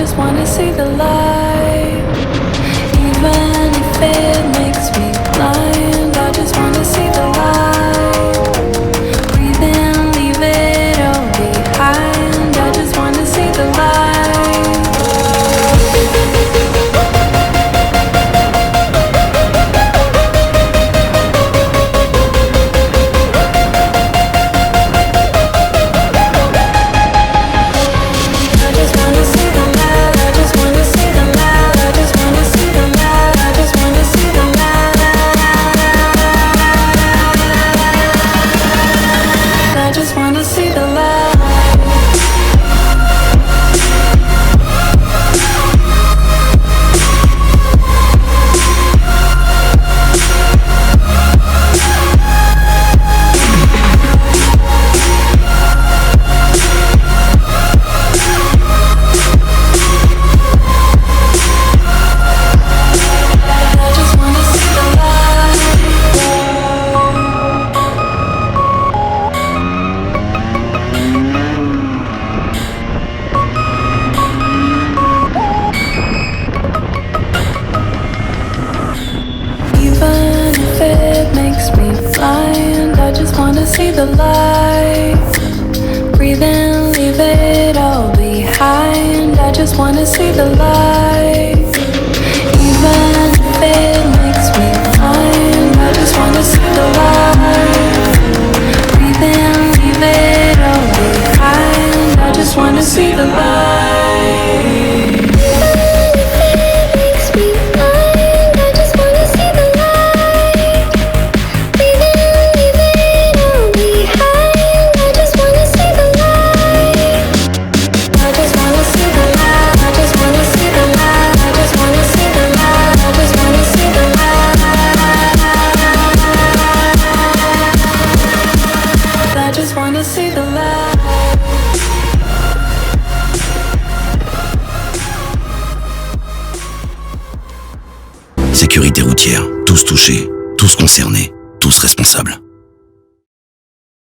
just wanna see the light. Even if it makes me blind, I just wanna see the light. Breathe in, leave it all behind. I just wanna see the light. See the light. Breathe in, leave it all behind. I just wanna see the light. Even if it makes me blind, I just wanna see the light. Breathe in, leave it all behind. I just wanna see the light. Sécurité routière, tous touchés, tous concernés, tous responsables.